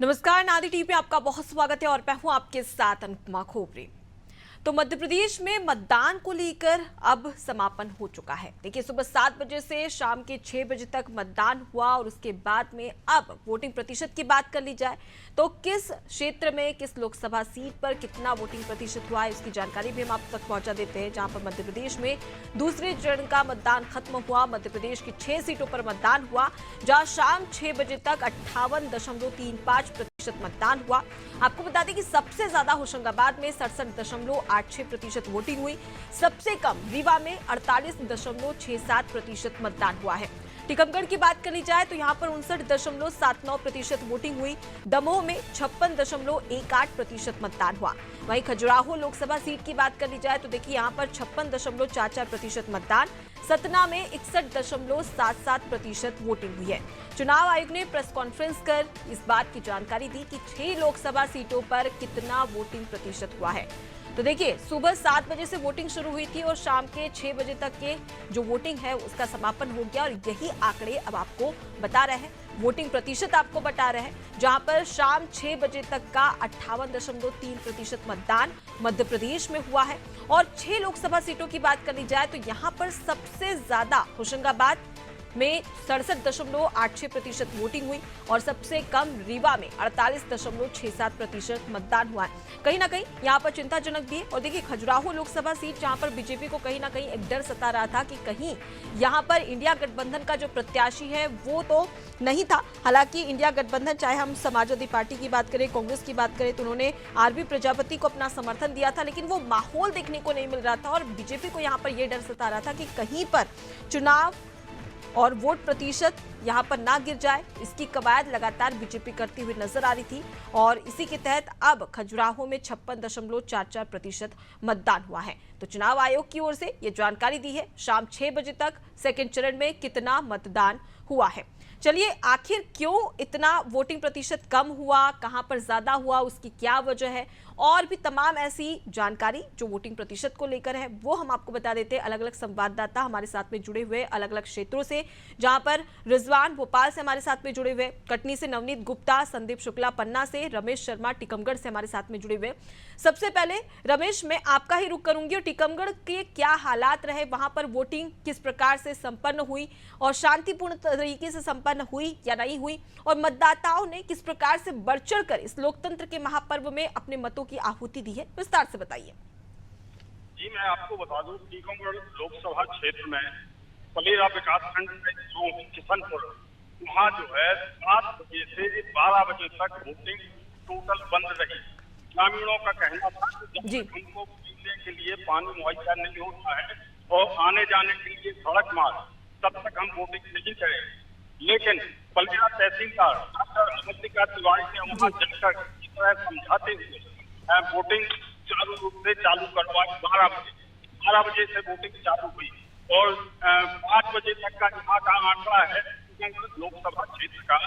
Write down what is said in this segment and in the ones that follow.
नमस्कार, नादी टीवी पे आपका बहुत स्वागत है और मैं हूं आपके साथ अनुपमा खोपरे। तो मध्य प्रदेश में मतदान को लेकर अब समापन हो चुका है। देखिए, सुबह 7 बजे से शाम के 6 बजे तक मतदान हुआ और उसके बाद में अब वोटिंग प्रतिशत की बात कर ली जाए तो किस क्षेत्र में किस लोकसभा सीट पर कितना वोटिंग प्रतिशत हुआ है इसकी जानकारी भी हम आप तक पहुंचा देते हैं। जहां पर मध्य प्रदेश में दूसरे चरण का मतदान खत्म हुआ। मध्य प्रदेश की 6 सीटों पर मतदान हुआ, जहां शाम 6 बजे तक 58.35% मतदान हुआ। आपको बता दें कि सबसे ज्यादा होशंगाबाद में 67.86% वोटिंग हुई। सबसे कम रीवा में 48.67% मतदान हुआ है। टीकमगढ़ की बात कर ली जाए तो यहां पर 59.79% वोटिंग हुई। दमोह में 56.18% मतदान हुआ। वहीं खजुराहो लोकसभा सीट की बात कर ली जाए तो देखिए यहां पर 56.44% मतदान। सतना में 61.77% वोटिंग हुई है। चुनाव आयोग ने प्रेस कॉन्फ्रेंस कर इस बात की जानकारी दी कि 6 लोकसभा सीटों पर कितना वोटिंग प्रतिशत हुआ है। तो देखिए, सुबह 7 बजे से वोटिंग शुरू हुई थी और शाम के 6 बजे तक के जो वोटिंग है उसका समापन हो गया और यही आंकड़े अब आपको बता रहे हैं, वोटिंग प्रतिशत आपको बता रहे हैं। जहां पर शाम 6 बजे तक का 58.3% मतदान मध्य प्रदेश में हुआ है। और 6 लोकसभा सीटों की बात कर ली जाए तो यहां पर सबसे ज्यादा होशंगाबाद में 67.86% वोटिंग हुई और सबसे कम रीवा में 48.67% मतदान हुआ है। कहीं ना कहीं यहाँ पर चिंताजनक भी है। और देखिए, खजुराहो लोकसभा सीट जहाँ पर बीजेपी को कहीं ना कहीं एक डर सता रहा था कि कहीं यहाँ पर इंडिया गठबंधन का जो प्रत्याशी है वो तो नहीं था। हालांकि इंडिया गठबंधन, चाहे हम समाजवादी पार्टी की बात करें, कांग्रेस की बात करें, तो उन्होंने आरबी प्रजापति को अपना समर्थन दिया था, लेकिन वो माहौल देखने को नहीं मिल रहा था और बीजेपी को यहाँ पर यह डर सता रहा था कि कहीं पर चुनाव और वोट प्रतिशत यहां पर ना गिर जाए। इसकी कवायद लगातार बीजेपी करती हुई नजर आ रही थी और इसी के तहत अब खजुराहो में 56.44% मतदान हुआ है। तो चुनाव आयोग की ओर से यह जानकारी दी है शाम 6 बजे तक सेकेंड चरण में कितना मतदान हुआ है। चलिए, आखिर क्यों इतना वोटिंग प्रतिशत कम हुआ, कहां पर ज्यादा हुआ, उसकी क्या वजह है, और भी तमाम ऐसी जानकारी जो वोटिंग प्रतिशत को लेकर है वो हम आपको बता देते हैं। अलग अलग संवाददाता हमारे साथ में जुड़े हुए अलग अलग क्षेत्रों से, जहां पर रिजवान भोपाल से हमारे साथ में जुड़े हुए, कटनी से नवनीत गुप्ता, संदीप शुक्ला पन्ना से, रमेश शर्मा टीकमगढ़ से हमारे साथ में जुड़े हुए। सबसे पहले रमेश, मैं आपका ही रुख करूंगी और टीकमगढ़ के क्या हालात रहे, वहां पर वोटिंग किस प्रकार से संपन्न हुई और शांतिपूर्ण तरीके से संपन्न हुई या नहीं हुई, और मतदाताओं ने किस प्रकार से बढ़ चढ़कर इस लोकतंत्र के महापर्व में अपने मतों की आहुति दी है, विस्तार से बताइए। जी, मैं आपको बता दूं, टीकमगढ़ लोकसभा क्षेत्र में पलेरा विकासखंड में जो किशनपुर, वहाँ जो है 7 बजे से 12 बजे तक वोटिंग टोटल बंद रही। ग्रामीणों का कहना था कि जब तक उनको पीने के लिए पानी मुहैया नहीं होता है और आने जाने के लिए सड़क मार्ग, तब तक हम वोटिंग नहीं करें। लेकिन पलेरा तहसीलदार डॉक्टर अवंतिका तिवारी ने वहाँ जाकर इस तरह समझाते हुए वोटिंग चालू रूप से चालू करवाई। 12 बजे से वोटिंग चालू हुई और 5 बजे तक का यहाँ का आंकड़ा है लोकसभा क्षेत्र का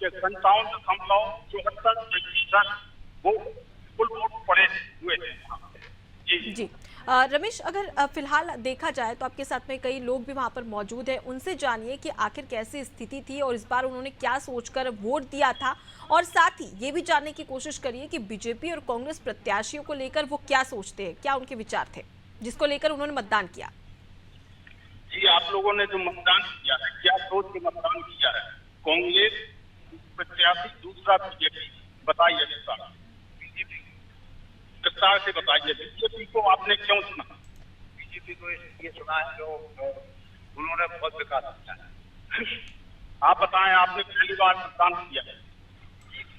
कि 57.74% वो फुल वोट पड़े हुए थे। जी रमेश, अगर फिलहाल देखा जाए तो आपके साथ में कई लोग भी वहां पर मौजूद हैं, उनसे जानिए कि आखिर कैसी स्थिति थी और इस बार उन्होंने क्या सोचकर वोट दिया था, और साथ ही ये भी जानने की कोशिश करिए कि बीजेपी और कांग्रेस प्रत्याशियों को लेकर वो क्या सोचते हैं, क्या उनके विचार थे जिसको लेकर उन्होंने मतदान किया। जी, आप लोगों ने जो मतदान किया है, क्या सोच के मतदान किया है? कांग्रेस प्रत्याशी, दूसरा बीजेपी, बताइए विस्तार से बताइए। बीजेपी को आपने क्यों चुना? बीजेपी को इसलिए चुना है जो उन्होंने बहुत विकास किया है। आप बताएं, आपने पहली बार मतदान किया है?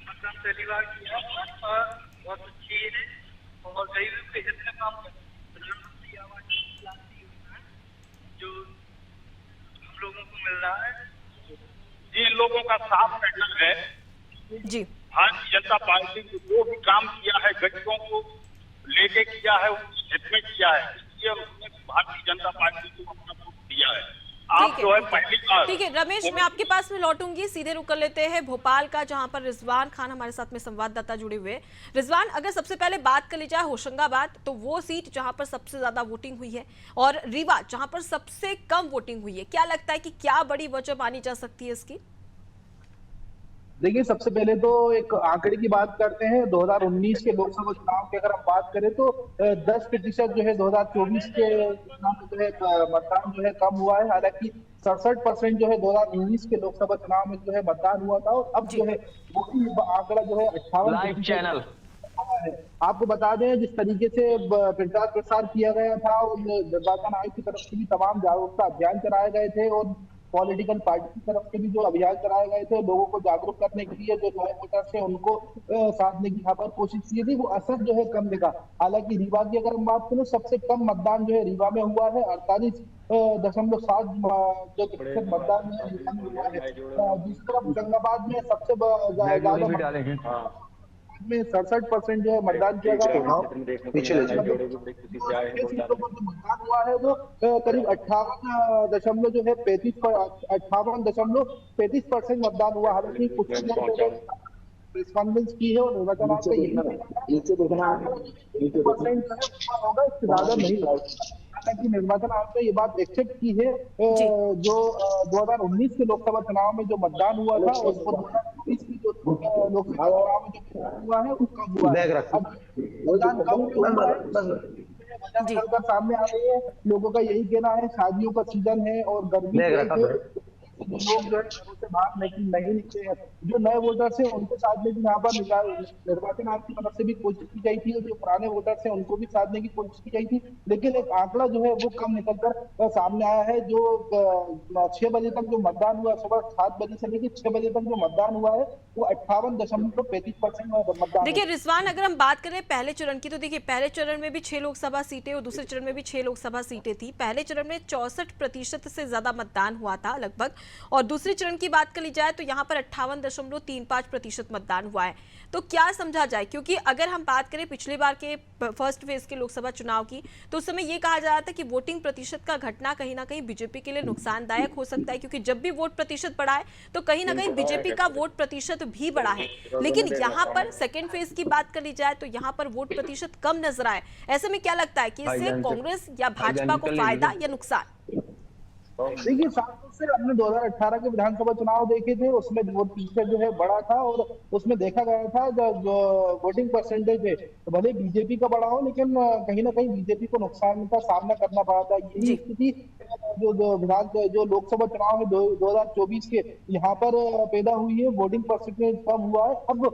मतदान पहली बार किया। भाजपा बहुत अच्छी है और गरीबों के हित में काम करती है। प्रधानमंत्री आवास योजना जो हम लोगों को मिल रहा है, जिन लोगों का साफ कहना है जी, भारतीय जनता पार्टी ने जो भी काम किया है गरीबों को लेके किया है, उसके हित में किया है, इसलिए उसने भारतीय जनता पार्टी को अपना वोट दिया है। आप जो है पहली बार। ठीक है रमेश, मैं आपके पास में लौटूंगी, सीधे रुक कर लेते हैं भोपाल का, जहां पर रिजवान खान हमारे साथ में संवाददाता जुड़े हुए। रिजवान, अगर सबसे पहले बात कर ली जाए होशंगाबाद, तो वो सीट जहां पर सबसे ज्यादा वोटिंग हुई है, और रीवा जहां पर सबसे कम वोटिंग हुई है, क्या लगता है कि क्या बड़ी वजह मानी जा सकती है इसकी? देखिए, सबसे पहले तो एक आंकड़े की बात करते हैं। 2019 के लोकसभा चुनाव की अगर हम बात करें तो 10% जो है 2024 के चुनाव में जो है मतदान जो है कम हुआ है। हालांकि 67% जो है 2019 के लोकसभा चुनाव में जो है मतदान हुआ था, और अब जी। जो है वही आंकड़ा जो है 58% चैनल है। आपको बता दें, जिस तरीके से प्रचार प्रसार किया गया था और निर्वाचन आयोग की तरफ से भी तमाम जागरूकता अभियान चलाए गए थे, और पॉलिटिकल पार्टी की तरफ से भी जो अभियान चलाए गए थे लोगों को जागरूक करने के लिए, जो नए वोटर्स है उनको साधने की यहाँ पर कोशिश की थी, वो असर जो है कम दिखा। हालांकि रीवा की अगर हम बात करें, सबसे कम मतदान जो है रीवा में हुआ है। 48.7 जो प्रतिशत मतदान है रीवा में हुआ है। दूसरी तरफ होशंगाबाद में सबसे ज्यादा में 67% जो है मतदान किया गया। पिछले सीटों पर जो मतदान हुआ है वो करीब 58.35% मतदान हुआ। हालांकि कुछ रिस्पॉन्डेंस की है, और निर्वाचन आयोग का यही परसेंट होगा, इससे ज्यादा नहीं होगा। हालांकि निर्वाचन आयोग ने ये बात एक्सेप्ट की है, जो 2019 के लोकसभा चुनाव में जो मतदान हुआ था उसको 2024 की जो लोकसभा चुनाव में जो हुआ है वो कम हुआ है। अब मतदान कम हुआ है, वजह सामने आ रही है। लोगों का यही कहना है, शादियों का सीजन है और गर्मी लोग जो है घरों से बाहर नहीं निकले हैं। जो नए वोटर्स हैं उनको साधने की यहाँ पर निर्वाचन आयोग की तरफ से भी कोशिश की गई थी, और जो पुराने वोटर्स हैं उनको भी साधने की कोशिश की गई थी, लेकिन एक आंकड़ा जो है वो कम निकलकर सामने आया है। जो 6 बजे तक जो मतदान हुआ, सुबह 7 बजे से लेकर 6 बजे तक जो मतदान हुआ है वो 58.35% मतदान। देखिए रिजवान, अगर हम बात करें पहले चरण की, तो देखिए पहले चरण में भी 6 लोकसभा सीटें और दूसरे चरण में भी 6 लोकसभा सीटें थी। पहले चरण में 64% से ज्यादा मतदान हुआ था लगभग, और दूसरे चरण की बात कर ली जाए तो यहाँ पर 58.35% मतदान हुआ है। तो क्या समझा जाए, क्योंकि अगर हम बात करें पिछली बार के फर्स्ट फेज के लोकसभा चुनाव की, तो उस समय यह कहा जा रहा था कि वोटिंग प्रतिशत का घटना कहीं ना कहीं बीजेपी के लिए नुकसानदायक हो सकता है, क्योंकि जब भी वोट प्रतिशत बढ़ा है तो कहीं ना कहीं बीजेपी का वोट प्रतिशत भी बढ़ा है। लेकिन यहाँ पर सेकेंड फेज की बात कर ली जाए तो यहाँ पर वोट प्रतिशत कम नजर आए। ऐसे में क्या लगता है कि इससे कांग्रेस या भाजपा को फायदा या नुकसान? देखिए, साथ से हमने 2018 के विधानसभा चुनाव देखे थे, उसमें वोट प्रतिशत जो है बड़ा था, और उसमें देखा गया था जो वोटिंग परसेंटेज है तो भले बीजेपी का बड़ा हो, लेकिन कहीं ना कहीं बीजेपी को नुकसान का सामना करना पड़ा था। यही स्थिति जो लोकसभा चुनाव है 2024 के यहाँ पर पैदा हुई है। वोटिंग परसेंटेज कम हुआ है। अब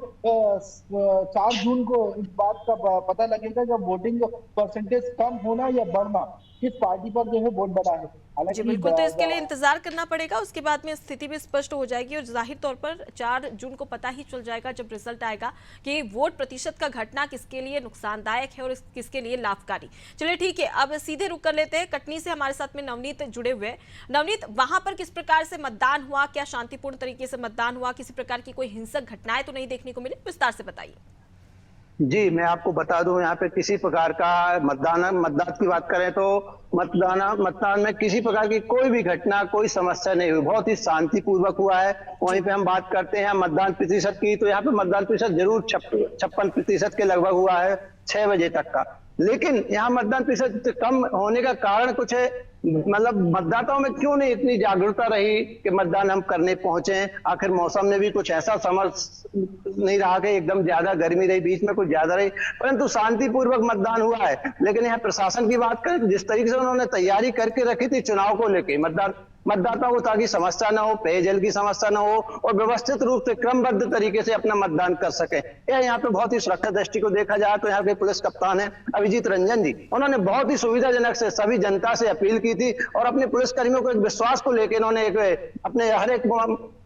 4 जून को इस बात का पता लगेगा जब वोटिंग परसेंटेज कम होना या बढ़ना किस पार्टी पर जो है वोट बना है। जी बिल्कुल, तो इसके लिए इंतजार करना पड़ेगा, उसके बाद में स्थिति भी स्पष्ट हो जाएगी, और जाहिर तौर पर 4 जून को पता ही चल जाएगा जब रिजल्ट आएगा कि वोट प्रतिशत का घटना किसके लिए नुकसानदायक है और किसके लिए लाभकारी। चलिए ठीक है, अब सीधे रुक कर लेते हैं। कटनी से हमारे साथ में नवनीत जुड़े हुए हैं। नवनीत, वहां पर किस प्रकार से मतदान हुआ? क्या शांतिपूर्ण तरीके से मतदान हुआ? किसी प्रकार की कोई हिंसक घटनाएं तो नहीं देखने को मिली? विस्तार से बताइए। जी, मैं आपको बता दूं, यहाँ पे किसी प्रकार का मतदान की बात करें तो मतदान में किसी प्रकार की कोई भी घटना, कोई समस्या नहीं हुई। बहुत ही शांतिपूर्वक हुआ है। वहीं पे हम बात करते हैं मतदान प्रतिशत की, तो यहाँ पे मतदान प्रतिशत जरूर 56% के लगभग हुआ है 6 बजे तक का। लेकिन यहाँ मतदान प्रतिशत कम होने का कारण कुछ है, मतलब मतदाताओं में क्यों नहीं इतनी जागरूकता रही कि मतदान हम करने पहुंचे। आखिर मौसम ने भी कुछ ऐसा समझ नहीं रहा कि एकदम ज्यादा गर्मी रही, बीच में कुछ ज्यादा रही, परंतु शांतिपूर्वक मतदान हुआ है। लेकिन यहाँ प्रशासन की बात करें, जिस तरीके से उन्होंने तैयारी करके रखी थी चुनाव को लेकर, मतदाताओं को ताकि समस्या न हो, पेयजल की समस्या न हो, और व्यवस्थित रूप से क्रमबद्ध तरीके से अपना मतदान कर सके। यहाँ पे बहुत ही सुरक्षा दृष्टि को देखा जाए तो यहाँ के पुलिस कप्तान है अभिजीत रंजन जी, उन्होंने बहुत ही सुविधाजनक से सभी जनता से अपील की थी, और अपने पुलिसकर्मियों को एक विश्वास को लेकर इन्होंने अपने हर एक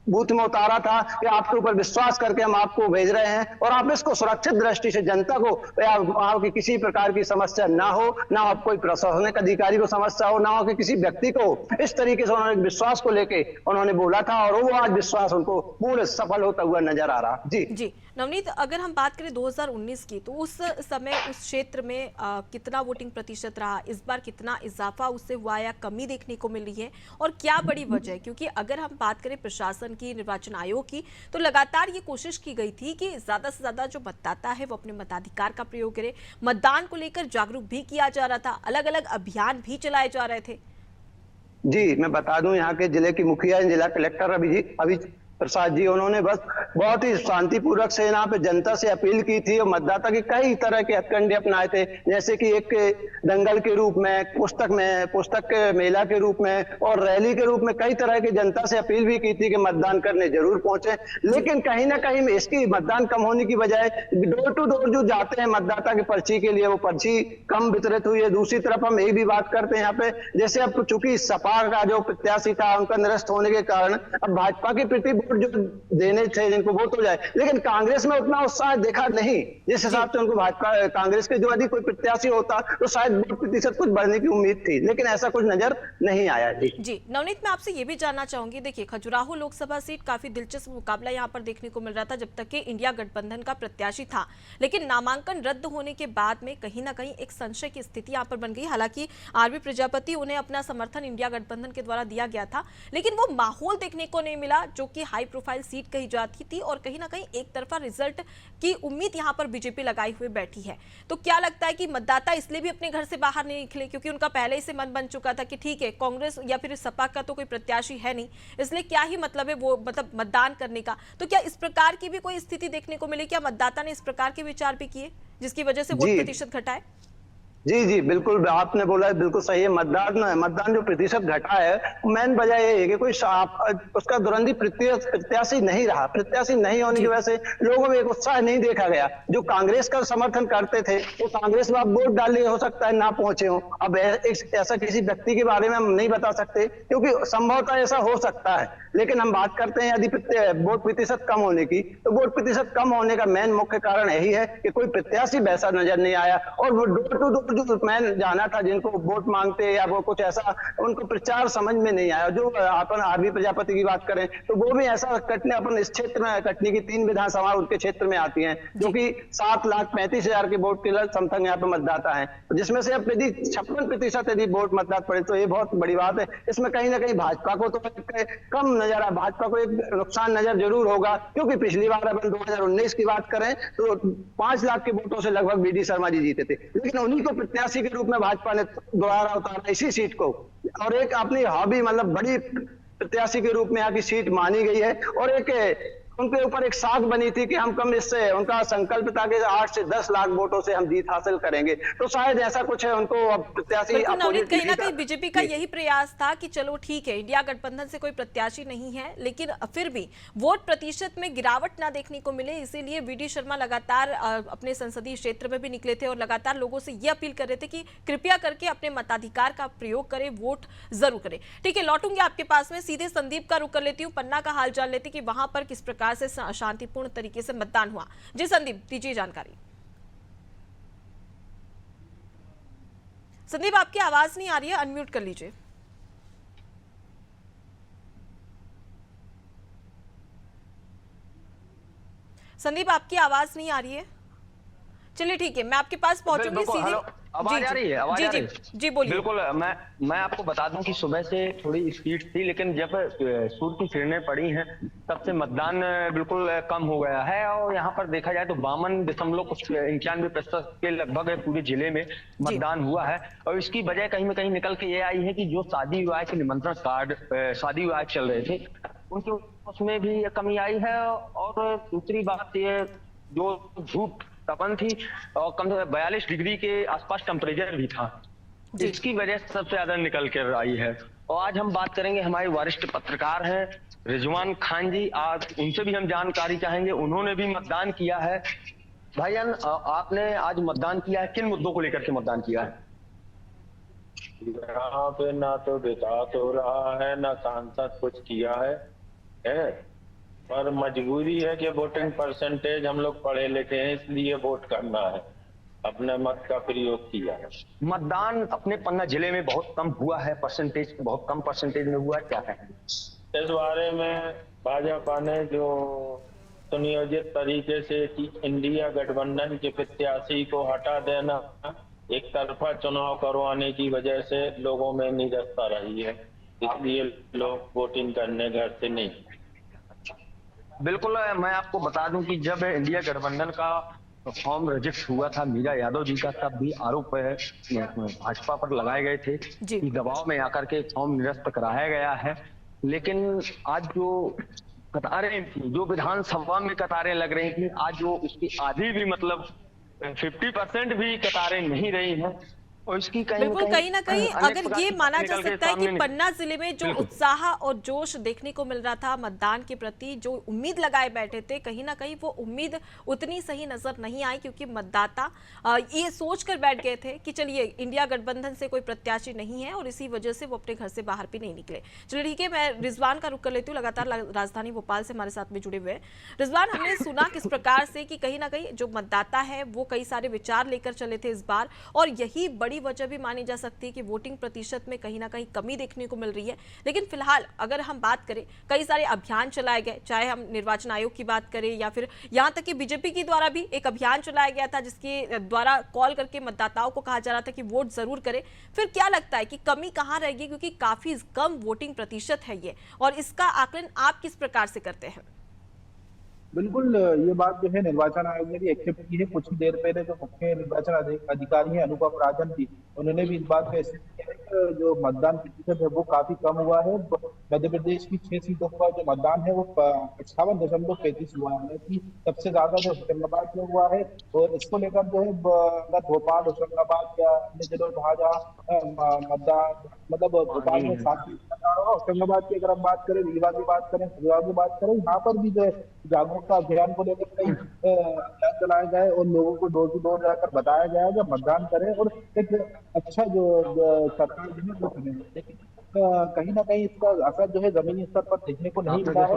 बूथ में उतारा था कि आपके ऊपर विश्वास करके हम आपको भेज रहे हैं, और आप इसको सुरक्षित दृष्टि से जनता को वहां की किसी प्रकार की समस्या ना हो, ना आप कोई प्रशासनिक अधिकारी को समस्या हो, ना हो कि किसी व्यक्ति को, इस तरीके से उन्होंने विश्वास को लेके उन्होंने बोला था, और वो आज विश्वास उनको पूरे सफल होता हुआ नजर आ रहा। जी नवनीत, अगर हम बात करें 2019 की, तो उस समय उस क्षेत्र में कितना वोटिंग प्रतिशत रहा? इस बार कितना इजाफा उससे हुआ या कमी देखने को मिल रही है, और क्या बड़ी वजह है? क्योंकि अगर हम बात करें प्रशासन की, निर्वाचन आयोग की, तो लगातार ये कोशिश की गई थी कि ज्यादा से ज्यादा जो मतदाता है वो अपने मताधिकार का प्रयोग करे। मतदान को लेकर जागरूक भी किया जा रहा था, अलग अलग अभियान भी चलाए जा रहे थे। जी, मैं बता दूं, यहाँ के जिले की मुखिया, जिला कलेक्टर प्रसाद जी, उन्होंने बस बहुत ही शांतिपूर्वक से यहाँ पे जनता से अपील की थी और मतदाता के कई तरह के हथकंडे अपनाए थे, जैसे कि एक दंगल के रूप में, पुस्तक के मेला के रूप में और रैली के रूप में कई तरह की जनता से अपील भी की थी कि मतदान करने जरूर पहुंचे। लेकिन कहीं ना कहीं इसकी मतदान कम होने की बजाय डोर टू डोर जो जाते हैं मतदाता की पर्ची के लिए, वो पर्ची कम वितरित हुई है। दूसरी तरफ हम एक भी बात करते हैं यहाँ पे, जैसे अब चूंकि सपा का जो प्रत्याशी था उनका निरस्त होने के कारण अब भाजपा के प्रति वोट जो देने थे जिनको वोट हो जाए, लेकिन कांग्रेस में उतना उत्साह देखा नहीं जिस हिसाब से उनको भाजपा कांग्रेस के जो यदि कोई प्रत्याशी होता तो शायद वोट प्रतिशत कुछ बढ़ने की उम्मीद थी, लेकिन ऐसा कुछ नजर नहीं आया। जी नवनीत, मैं आपसे ये भी जानना चाहूंगी, देखिए खजुराहो लोकसभा सीट काफी दिलचस्प मुकाबला यहाँ पर देखने को मिल रहा था जब तक कि इंडिया गठबंधन का प्रत्याशी था, लेकिन नामांकन रद्द होने के बाद में कहीं ना कहीं एक संशय की स्थिति यहाँ पर बन गई। हालांकि आरबी प्रजापति उन्हें अपना समर्थन इंडिया गठबंधन के द्वारा दिया गया था, लेकिन वो माहौल देखने को नहीं मिला जो कि हाई प्रोफाइल सीट कही जाती थी और कहीं ना कहीं एक तरफा रिजल्ट की उम्मीद यहाँ पर बीजेपी लगाई हुए बैठी है। तो क्या लगता है कि मतदाता इसलिए भी अपने घर से बाहर नहीं निकले क्योंकि उनका पहले ही से मन बन चुका था कि ठीक है कांग्रेस या फिर सपा का तो कोई प्रत्याशी है नहीं, इसलिए क्या ही मतलब है वो मतलब मतदान करने का। तो क्या इस प्रकार की भी कोई स्थिति देखने को मिली, क्या मतदाता ने इस प्रकार के विचार भी किए जिसकी वजह से वोट प्रतिशत घटा है? जी बिल्कुल, आपने बोला है बिल्कुल सही है। मतदान जो प्रतिशत घटा है, मेन वजह ये है कि कोई उसका दुरंदी प्रत्याशी नहीं रहा। प्रत्याशी नहीं होने की वजह से लोगों में एक उत्साह नहीं देखा गया। जो कांग्रेस का समर्थन करते थे वो कांग्रेस में आप वोट डालने हो सकता है ना पहुंचे हो। अब ऐसा किसी व्यक्ति के बारे में हम नहीं बता सकते क्योंकि संभवतः ऐसा हो सकता है, लेकिन हम बात करते हैं यदि वोट प्रतिशत कम होने की, तो वोट प्रतिशत कम होने का मेन मुख्य कारण यही है कि कोई प्रत्याशी वैसा नजर नहीं आया। और वो डोर टू डोर जो मैं जाना था जिनको वोट मांगते या वो कुछ ऐसा, उनको प्रचार समझ में नहीं आया। जो अपन आरबी प्रजापति की बात करें तो वो भी ऐसा कटनी, अपन इस क्षेत्र में कटनी की 3 विधानसभा उनके क्षेत्र में आती हैं जो कि 7,35,000 के वोट के समथिंग यहाँ पे मतदाता है, जिसमें से अब यदि 56% यदि वोट मतदाता पड़े तो ये बहुत बड़ी बात है। इसमें कहीं ना कहीं भाजपा को तो कम नजर आ, भाजपा को एक नुकसान नजर जरूर होगा क्योंकि पिछली बार अपन 2019 की बात करें तो 5 लाख के वोटों से लगभग बीडी शर्मा जी जीते थे, लेकिन उन्हीं को प्रत्याशी के रूप में भाजपा ने दोबारा उतारा इसी सीट को, और एक अपनी हॉबी मतलब बड़ी प्रत्याशी के रूप में यहाँ की सीट मानी गई है। और एक उनके ऊपर एक साख बनी थी कि हम कम इससे, उनका संकल्प था कि 8 से 10 लाख वोटों से हम जीत हासिल करेंगे, तो शायद ऐसा कुछ है। उनको अब प्रत्याशी कहीं ना कहीं बीजेपी का यही प्रयास था कि चलो ठीक है इंडिया गठबंधन से कोई प्रत्याशी नहीं है, लेकिन फिर भी वोट प्रतिशत में गिरावट ना देखने को मिले, इसीलिए वीडी शर्मा लगातार अपने संसदीय क्षेत्र में भी निकले थे और लगातार लोगों से ये अपील कर रहे थे कि कृपया करके अपने मताधिकार का प्रयोग करें, वोट जरूर करें। ठीक है, लौटूंगी आपके पास में, सीधे संदीप का रुख कर लेती हूँ, पन्ना का हाल जान लेती कि वहां पर किस प्रकार से शांतिपूर्ण तरीके से मतदान हुआ। जी संदीप, दीजिए जानकारी। संदीप, आपकी आवाज नहीं आ रही है, अनम्यूट कर लीजिए। संदीप, आपकी आवाज नहीं आ रही है। चलिए ठीक है, मैं आपके पास पहुंचूंगी सीधे। आवाज आ रही है? आवाज आ रही है? जी बोलिए। बिल्कुल, मैं आपको बता दूं कि सुबह से थोड़ी स्पीड थी, लेकिन जब सूर्य की किरणें पड़ी हैं तब से मतदान बिल्कुल कम हो गया है। और यहाँ पर देखा जाए तो 52.91% के लगभग पूरे जिले में मतदान हुआ है। और इसकी वजह कहीं ना कहीं निकल के ये आई है कि जो शादी विवाह के निमंत्रण कार्ड शादी विवाह चल रहे थे उनके उसमें भी कमी आई है। और दूसरी बात ये जो धूप तपन थी और कम से कम 42 डिग्री के आसपास टेम्परेचर भी था, इसकी वजह से सबसे ज्यादा निकल कर आई है। और आज हम बात करेंगे, हमारे वरिष्ठ पत्रकार हैं रिजवान खान जी, आज उनसे भी हम जानकारी चाहेंगे। उन्होंने भी मतदान किया है। भाईजान, आपने आज मतदान किया है, किन मुद्दों को लेकर के मतदान किया है? यहाँ पे ना तो विकास हो रहा है ना सांसद कुछ किया है पर मजबूरी है कि वोटिंग परसेंटेज, हम लोग पढ़े लिखे हैं इसलिए वोट करना है, अपने मत का प्रयोग किया है। मतदान अपने पन्ना जिले में बहुत कम हुआ है, परसेंटेज बहुत कम परसेंटेज में हुआ है, क्या है इस बारे में? भाजपा ने जो सुनियोजित तरीके से इंडिया गठबंधन के प्रत्याशी को हटा देना, एक तरफा चुनाव करवाने की वजह से लोगों में निरस्ता रही है, इसलिए लोग वोटिंग करने घर से नहीं। बिल्कुल, मैं आपको बता दूं कि जब इंडिया गठबंधन का फॉर्म रिजेक्ट हुआ था मीरा यादव जी का, तब भी आरोप भाजपा पर लगाए गए थे कि दबाव में आकर के फॉर्म निरस्त कराया गया है। लेकिन आज जो कतारें थी, जो विधानसभा में कतारें लग रही थी, आज वो उसकी आधी भी मतलब 50% भी कतारें नहीं रही हैं। और इसकी बिल्कुल कहीं ना कहीं अगर ये माना जा सकता है कि पन्ना जिले में जो उत्साह और जोश देखने को मिल रहा था मतदान के प्रति, जो उम्मीद लगाए बैठे थे, कहीं ना कहीं वो उम्मीद उतनी सही नजर नहीं आई, क्योंकि मतदाता ये सोचकर बैठ गए थे कि चलिए इंडिया गठबंधन से कोई प्रत्याशी नहीं है, और इसी वजह से वो अपने घर से बाहर भी नहीं निकले। चलिए ठीक है, मैं रिजवान का रुख कर लेती हूँ, लगातार राजधानी भोपाल से हमारे साथ में जुड़े हुए हैं। रिजवान, हमने सुना किस प्रकार से कि कहीं ना कहीं जो मतदाता है वो कई सारे विचार लेकर चले थे इस बार, और यही बड़ी वजह भी मानी जा सकती है कि वोटिंग प्रतिशत में कहीं ना कहीं कमी देखने को मिल रही है। लेकिन फिलहाल अगर हम बात करें, कई सारे अभियान चलाए गए, चाहे हम निर्वाचन आयोग की बात करें या फिर यहां तक कि बीजेपी के द्वारा भी एक अभियान चलाया गया था, जिसके द्वारा कॉल करके मतदाताओं को कहा जा रहा था कि वोट जरूर करें। फिर क्या लगता है कि कमी कहां रहेगी, क्योंकि काफी कम वोटिंग प्रतिशत है ये, और इसका आकलन आप किस प्रकार से करते हैं? बिल्कुल, ये बात जो है निर्वाचन आयोग ने भी एक्सेप्ट की है। कुछ ही देर पहले जो मुख्य निर्वाचन अधिकारी हैं अनुपम राजन जी, उन्होंने भी इस बात को एक्सेप्ट किया है कि जो मतदान प्रतिशत है वो काफी कम हुआ है। मध्य प्रदेश की 6 सीटों का जो मतदान है वो 58.35 हुआ है, कि सबसे ज्यादा जो होशंगाबाद में हुआ है। और इसको लेकर जो है अगर भोपाल, होशंगाबाद या अन्य जिलों जहाँ मतदान मतलब भोपाल में 7 होशंगाबाद की अगर हम बात करें, रीवा की बात करें, खजुराहो की बात करें, यहाँ पर भी जो है जागरूकता अभियान को लेकर कई अभियान चलाया गया और लोगों को डोर टू डोर जाकर बताया गया कि मतदान करें और एक अच्छा जो सरकार जो है वो करें। लेकिन कहीं ना कहीं इसका असर जो है जमीनी स्तर पर देखने को नहीं मिला है।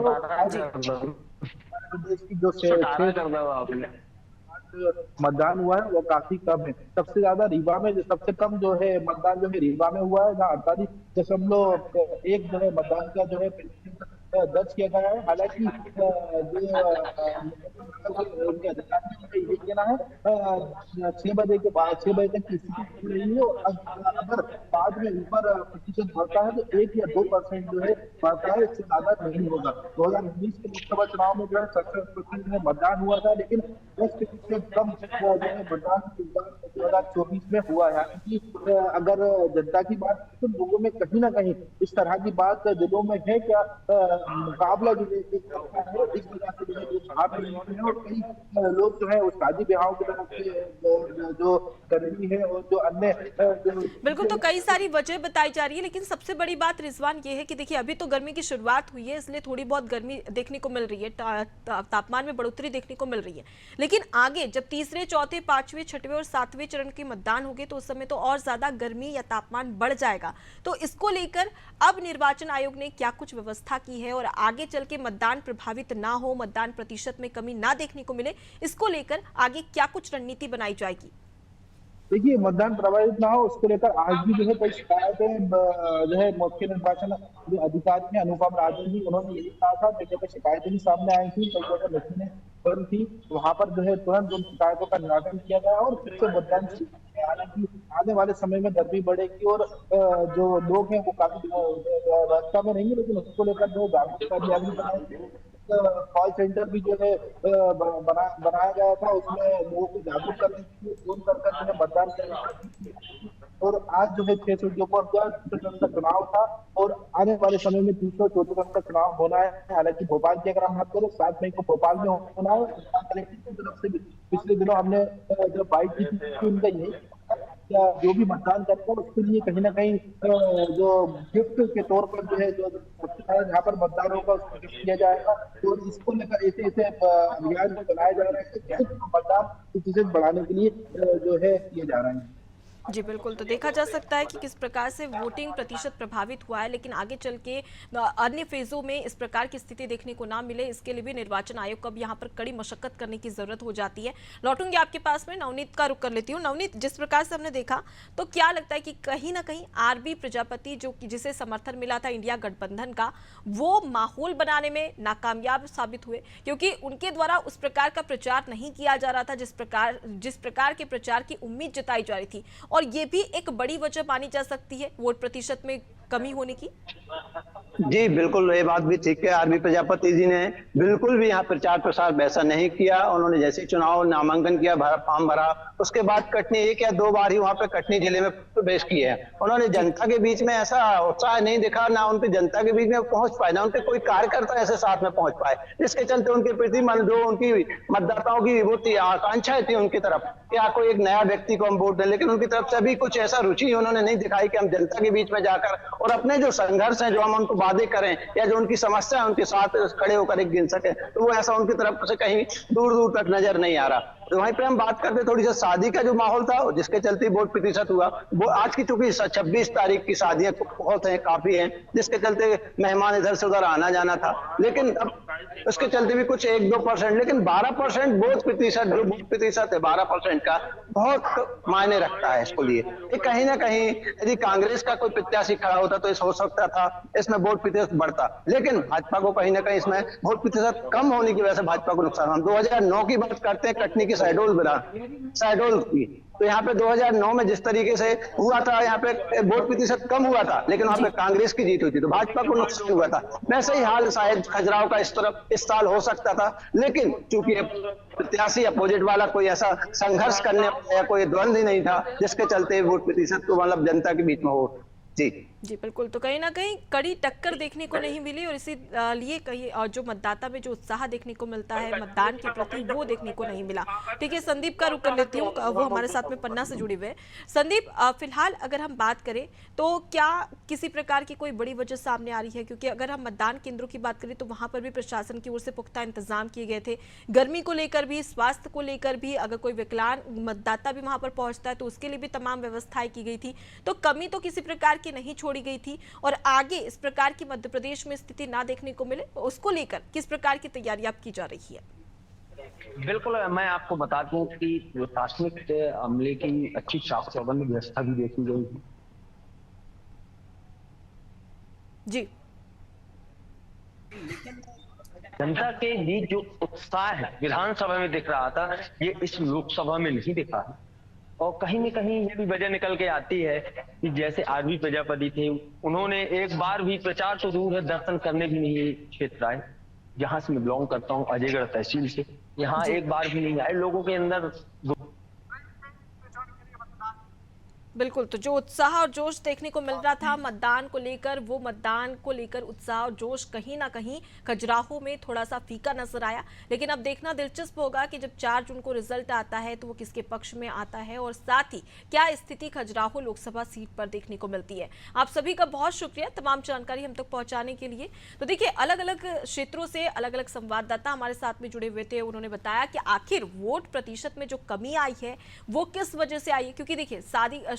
प्रदेश की जो मतदान हुआ है वो काफी कम है। सबसे ज्यादा रीवा में, सबसे कम जो है मतदान जो है रीवा में हुआ है, जहाँ 48.1 जो है मतदान का जो है दर्ज किया गया है। हालांकि जो उनके अधिकारी ये कहना है 6 बजे के बाद 6 बजे तक की स्थिति चल रही है, और अगर बाद में ऊपर प्रतिशत बढ़ता है तो 1 या 2% जो है बढ़ता है, इससे ज्यादा नहीं होगा। 2019 के लोकसभा चुनाव में जो है 67% में मतदान हुआ था, लेकिन 10% कम जो है मतदान 2024 में हुआ है। यानी कि अगर जनता की बात तो लोगों में कहीं ना कहीं इस तरह की बात दिलों में है क्या, मुकाबला जो है इस वजह से जो है बाहर नहीं है, और कई लोग जो है उस शादी ब्याहों की तरफ से जो गर्मी है और जो अन्य बिल्कुल, तो कई सारी वजह बताई जा रही है। लेकिन सबसे बड़ी बात रिजवान ये है कि देखिए अभी तो गर्मी की शुरुआत हुई है, इसलिए थोड़ी बहुत गर्मी देखने को मिल रही है, तापमान में बढ़ोतरी देखने को मिल रही है। लेकिन आगे जब तीसरे, चौथे, 5वें, 6वें और 7वें चरण के मतदान होंगे तो उस समय तो और ज्यादा गर्मी या तापमान बढ़ जाएगा। तो इसको लेकर अब निर्वाचन आयोग ने क्या कुछ व्यवस्था की है, और आगे चल के मतदान प्रभावित ना हो, मतदान प्रतिशत में कमी ना देखने को मिले, इसको लेकर आगे क्या कुछ रणनीति बनाई जाएगी? देखिए, मतदान प्रभावित ना हो उसको लेकर आज भी जो है कई शिकायतें जो है मुख्य निर्वाचन जो अधिकारी हैं अनुपम राजन जी, उन्होंने यही कहा था। कई जगह शिकायतें भी सामने आई थी, कई जगह मशीनें बंद थी, वहां पर जो है तुरंत उन शिकायतों का निराकरण किया गया और फिर से मतदान। हालांकि आने वाले समय में गर्मी बढ़ेगी और जो लोग हैं वो काफी व्यवस्था में रहेंगे, लेकिन उसको लेकर जो जागरूकता अभियान भी बनाएंगे। कॉल सेंटर भी जो है बनाया गया था, उसमें लोगों को जागरूक करने के लिए फोन कर जो है मतदान करने। और आज जो है 6 सीटों पर का चुनाव था और आने वाले समय में 314 का चुनाव होना है। हालांकि भोपाल की अगर हम बात करें 7 मई को भोपाल में होना है। कलेक्टर की तरफ से भी पिछले दिनों हमने जब बाइट की थी उनका यही जो भी मतदान करता है उसके लिए कहीं ना कहीं जो गिफ्ट के तौर पर जो है जो जहाँ पर मतदान होगा उसको गिफ्ट किया जाएगा। तो इसको लेकर ऐसे अभियान चलाए जा रहे हैं, मतदान प्रतिशत बढ़ाने के लिए जो है किए जा रहे हैं। जी बिल्कुल, तो देखा जा सकता है कि किस प्रकार से वोटिंग प्रतिशत प्रभावित हुआ है, लेकिन आगे चल के अन्य फेजों में इस प्रकार की स्थिति देखने को ना मिले, इसके लिए भी निर्वाचन आयोग को अब यहाँ पर कड़ी मशक्कत करने की जरूरत हो जाती है। लौटूंगी आपके पास में, नवनीत का रुख कर लेती हूँ। नवनीत, जिस प्रकार से हमने देखा तो क्या लगता है कि कहीं ना कहीं आरबी प्रजापति जो जिसे समर्थन मिला था इंडिया गठबंधन का, वो माहौल बनाने में नाकामयाब साबित हुए, क्योंकि उनके द्वारा उस प्रकार का प्रचार नहीं किया जा रहा था जिस प्रकार के प्रचार की उम्मीद जताई जा रही थी, और ये भी एक बड़ी वजह मानी जा सकती है वोट प्रतिशत में कमी होने की? जी बिल्कुल, ये बात भी ठीक है। आरबी प्रजापति जी ने बिल्कुल भी यहाँ प्रचार प्रसार वैसा नहीं किया। उन्होंने जैसे चुनाव नामांकन किया, फॉर्म भरा, उसके बाद कटनी 1 या 2 बार ही वहाँ पे कटनी जिले में प्रवेश किए हैं। उन्होंने जनता के बीच में ऐसा उत्साह नहीं दिखा, ना उनके जनता के बीच में पहुंच पाए, ना उनके कोई कार्यकर्ता ऐसे साथ में पहुंच पाए, जिसके चलते उनके प्रति जो उनकी मतदाताओं की वो आकांक्षाएं थी उनकी तरफ, क्या कोई एक नया व्यक्ति को हम वोट दें, लेकिन उनकी तरफ से अभी कुछ ऐसा रुचि उन्होंने नहीं दिखाई कि हम जनता के बीच में जाकर और अपने जो संघर्ष है, जो हम उनको वादे करें या जो उनकी समस्या है उनके साथ खड़े होकर एक गिन सके, तो वो ऐसा उनकी तरफ से कहीं दूर दूर तक नजर नहीं आ रहा। तो वहीं पे हम बात करते थोड़ी सी शादी का जो माहौल था, जिसके चलते वोट प्रतिशत हुआ, वो आज की चूंकि 26 तारीख की शादियां बहुत हैं, काफी हैं, जिसके चलते मेहमान इधर से उधर आना जाना था, लेकिन अब उसके चलते भी कुछ 1-2%, लेकिन 12% वोट प्रतिशत, जो वोट प्रतिशत है 12% का, बहुत मायने रखता है इसको लिए। कहीं ना कहीं यदि कांग्रेस का कोई प्रत्याशी खड़ा होता तो हो सकता था इसमें वोट प्रतिशत बढ़ता, लेकिन भाजपा को कहीं ना कहीं इसमें वोट प्रतिशत कम होने की वजह से भाजपा को नुकसान। हम 2009 की बात करते हैं, कटनी की शहडोल की, तो यहाँ पे 2009 में जिस तरीके से हुआ था, यहाँ पे वोट प्रतिशत कम हुआ था, लेकिन वहाँ पे कांग्रेस की जीत हुई थी, तो भाजपा को नुकसान हुआ था। वैसे ही हाल शायद खजुराहो का इस साल हो सकता था, लेकिन चूंकि प्रत्याशी अपोजिट वाला कोई ऐसा संघर्ष करने वाला या कोई द्वंद्व ही नहीं था, जिसके चलते वोट प्रतिशत को मतलब जनता के बीच में हो। जी बिल्कुल, तो कहीं ना कहीं कड़ी टक्कर देखने को नहीं मिली और इसी लिए कहीं और जो मतदाता में जो उत्साह देखने को मिलता है मतदान के प्रति, वो देखने को नहीं मिला। ठीक है, संदीप का रुख कर लेती हूँ, वो हमारे साथ में पन्ना से जुड़े हुए हैं। संदीप, फिलहाल अगर हम बात करें तो क्या किसी प्रकार की कोई बड़ी वजह सामने आ रही है? क्योंकि अगर हम मतदान केंद्रों की बात करें तो वहां पर भी प्रशासन की ओर से पुख्ता इंतजाम किए गए थे, गर्मी को लेकर भी, स्वास्थ्य को लेकर भी, अगर कोई विकलांग मतदाता भी वहां पर पहुंचता है तो उसके लिए भी तमाम व्यवस्थाएं की गई थी, तो कमी तो किसी प्रकार की नहीं छोड़ी गई थी। और आगे इस प्रकार की मध्य प्रदेश में स्थिति ना देखने को मिले, उसको लेकर किस प्रकार की तैयारी आप की जा रही है? बिल्कुल, मैं आपको बता दूं कि प्रशासनिक अमले की अच्छी चाक चौबंद व्यवस्था भी देखी गई है। जी, जनता के बीच जो उत्साह है विधानसभा में दिख रहा था, ये इस लोकसभा में नहीं दिखा है। और कहीं न कहीं ये भी वजह निकल के आती है कि जैसे आरबी प्रजापति थे, उन्होंने एक बार भी प्रचार तो दूर है, दर्शन करने भी नहीं क्षेत्र आए। जहां से मैं बिलोंग करता हूँ, अजयगढ़ तहसील से, यहाँ एक बार भी नहीं आए। लोगों के अंदर बिल्कुल, तो जो उत्साह और जोश देखने को मिल रहा था मतदान को लेकर, वो मतदान को लेकर उत्साह और जोश कहीं ना कहीं खजुराहो में थोड़ा सा फीका नजर आया। लेकिन अब देखना दिलचस्प होगा कि जब 4 जून को रिजल्ट आता है तो वो किसके पक्ष में आता है और साथ ही क्या स्थिति खजुराहो लोकसभा सीट पर देखने को मिलती है। आप सभी का बहुत शुक्रिया तमाम जानकारी हम तक पहुंचाने के लिए। तो देखिए, अलग अलग क्षेत्रों से अलग अलग संवाददाता हमारे साथ में जुड़े हुए थे, उन्होंने बताया कि आखिर वोट प्रतिशत में जो कमी आई है वो किस वजह से आई है। क्योंकि देखिए,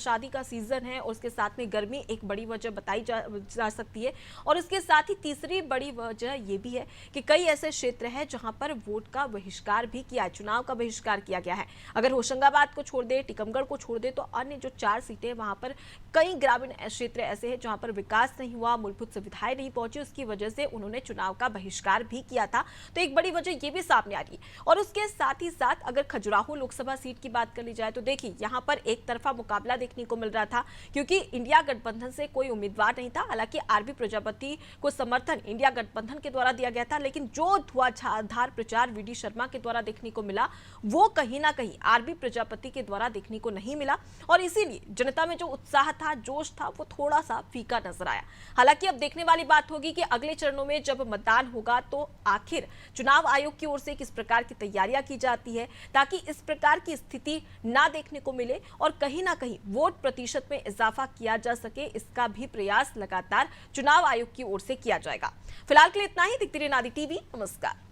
शादी का सीजन है और उसके साथ में गर्मी एक बड़ी वजह बताई जा सकती है, और इसके साथ ही तीसरी बड़ी वजह यह भी है कि कई ऐसे क्षेत्र हैं जहां पर वोट का बहिष्कार भी किया है, चुनाव का बहिष्कार किया गया है। अगर होशंगाबाद को छोड़ दे, टीकमगढ़ को छोड़ दे, तो अन्य जो 4 सीटें वहां पर कई ग्रामीण क्षेत्र ऐसे हैं जहां पर विकास नहीं हुआ, मूलभूत सुविधाएं नहीं पहुंची, उसकी वजह से उन्होंने चुनाव का बहिष्कार भी किया था। तो एक बड़ी वजह यह भी सामने आ रही है। और उसके साथ ही साथ अगर खजुराहो लोकसभा सीट की बात कर ली जाए तो देखिए, यहां पर एक तरफा मुकाबला देखने को मिल रहा था, क्योंकि इंडिया गठबंधन से कोई उम्मीदवार नहीं था। हालांकि आरबी प्रजापति को समर्थन इंडिया गठबंधन के द्वारा दिया गया था, लेकिन जो धुआंधार प्रचार वीडी शर्मा के द्वारा देखने को मिला वो कहीं ना कहीं आरबी प्रजापति के द्वारा देखने को नहीं मिला, और इसीलिए जनता में जो उत्साह था, जोश था, वो थोड़ा सा फीका नजर आया। हालांकि अब देखने वाली बात होगी कि अगले चरणों में जब मतदान होगा तो आखिर चुनाव आयोग की ओर से किस प्रकार की तैयारियां की जाती है, ताकि इस प्रकार की स्थिति ना देखने को मिले और कहीं ना कहीं वोट प्रतिशत में इजाफा किया जा सके, इसका भी प्रयास लगातार चुनाव आयोग की ओर से किया जाएगा। फिलहाल के लिए इतना ही। दिखती रही नादी टीवी। नमस्कार।